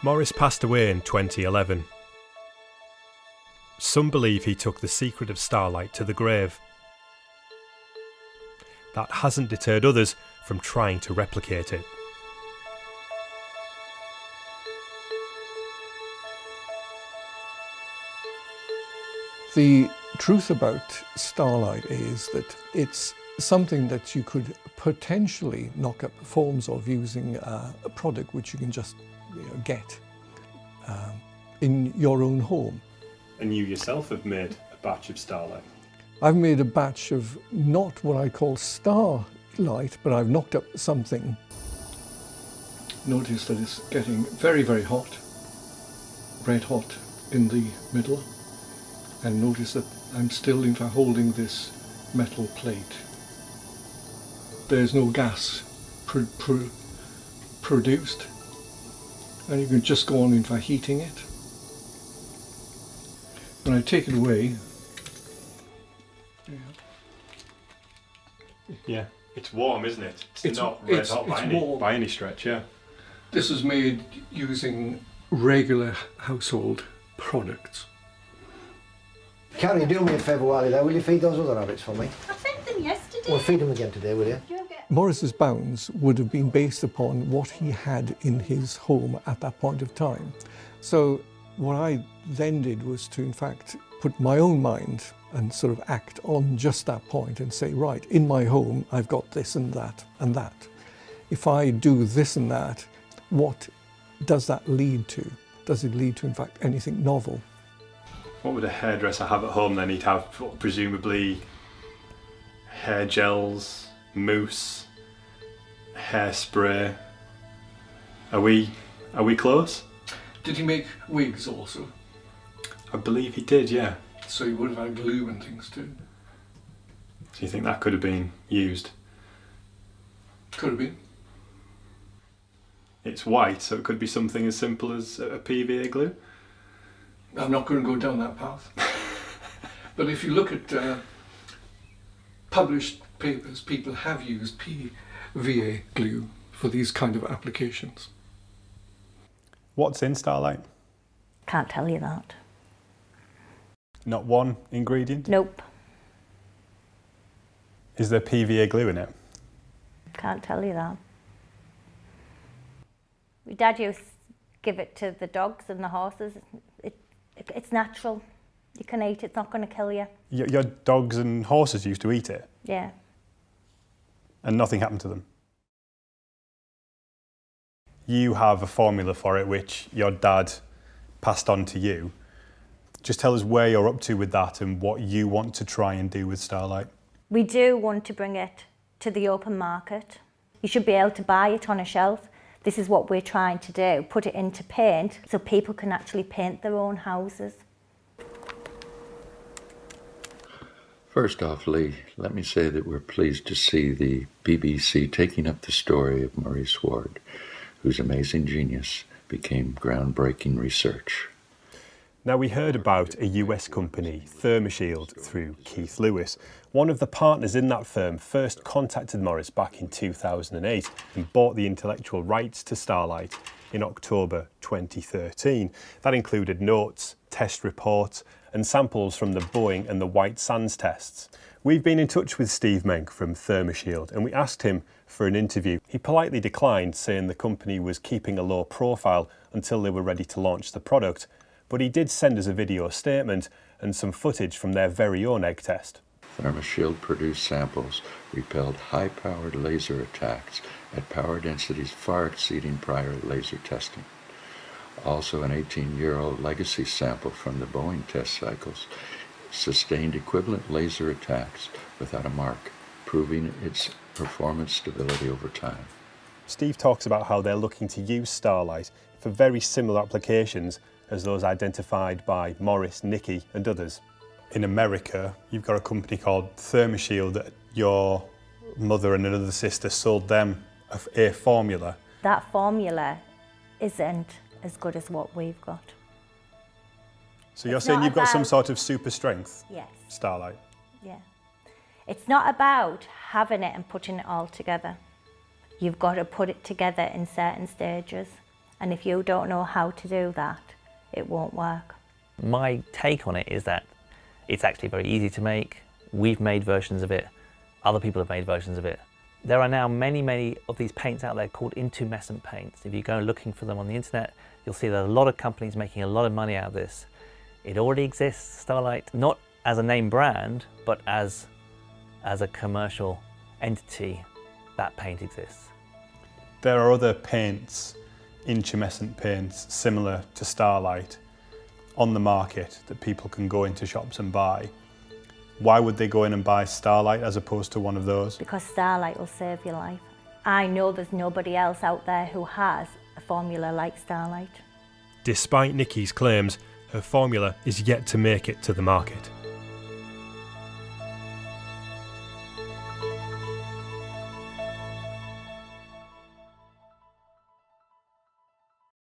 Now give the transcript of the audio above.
Morris passed away in 2011. Some believe he took the secret of starlite to the grave. That hasn't deterred others from trying to replicate it. The truth about starlite is that it's something that you could potentially knock up forms of using a product which you can just get in your own home. And you yourself have made a batch of starlite? I've made a batch of not what I call starlight, but I've knocked up something. Notice that it's getting very, very hot, red hot in the middle. And notice that I'm still, in fact, holding this metal plate. There's no gas produced, and you can just go on, in fact, heating it. When I take it away, yeah, it's warm, isn't it? It's not red hot by any stretch, yeah. This is made using regular household products. Carrie, do me a favour while you're there, will you feed those other rabbits for me? I fed them yesterday. Well, feed them again today, will you? Morris's bounds would have been based upon what he had in his home at that point of time. So what I then did was to, in fact, put my own mind and sort of act on just that point and say, right, in my home, I've got this and that and that. If I do this and that, what does that lead to? Does it lead to, in fact, anything novel? What would a hairdresser have at home then? He'd have presumably hair gels, mousse, hairspray. Are we close? Did he make wigs also? I believe he did, yeah. So he would have had glue and things too. So you think that could have been used? Could have been. It's white, so it could be something as simple as a PVA glue? I'm not going to go down that path. But if you look at published papers, people have used PVA glue for these kind of applications. What's in starlite? Can't tell you that. Not one ingredient? Nope. Is there PVA glue in it? Can't tell you that. My dad used to give it to the dogs and the horses. It's natural. You can eat it, it's not going to kill you. Your dogs and horses used to eat it? Yeah. And nothing happened to them? You have a formula for it which your dad passed on to you. Just tell us where you're up to with that and what you want to try and do with starlite. We do want to bring it to the open market. You should be able to buy it on a shelf. This is what we're trying to do, put it into paint so people can actually paint their own houses. First off, Lee, let me say that we're pleased to see the BBC taking up the story of Maurice Ward, whose amazing genius became groundbreaking research. Now, we heard about a US company, ThermoShield, through Keith Lewis. One of the partners in that firm first contacted Morris back in 2008 and bought the intellectual rights to starlite in October 2013. That included notes, test reports and samples from the Boeing and the White Sands tests. We've been in touch with Steve Menk from ThermoShield and we asked him for an interview. He politely declined, saying the company was keeping a low profile until they were ready to launch the product. But he did send us a video statement and some footage from their very own egg test. ThermoShield produced samples repelled high-powered laser attacks at power densities far exceeding prior laser testing. Also, an 18-year-old legacy sample from the Boeing test cycles sustained equivalent laser attacks without a mark, proving its performance stability over time. Steve talks about how they're looking to use starlite for very similar applications as those identified by Morris, Nicky and others. In America, you've got a company called ThermoShield that your mother and another sister sold them a formula. That formula isn't as good as what we've got. So you're saying you've got some sort of super strength? Yes. Starlite? Yeah. It's not about having it and putting it all together. You've got to put it together in certain stages. And if you don't know how to do that, it won't work. My take on it is that it's actually very easy to make. We've made versions of it. Other people have made versions of it. There are now many of these paints out there called intumescent paints. If you go looking for them on the internet, you'll see that a lot of companies making a lot of money out of this. It already exists, Starlite, not as a name brand, but as a commercial entity, that paint exists. There are other paints, intumescent paints, similar to Starlite, on the market that people can go into shops and buy. Why would they go in and buy Starlite as opposed to one of those? Because Starlite will save your life. I know there's nobody else out there who has a formula like Starlite. Despite Nikki's claims, her formula is yet to make it to the market.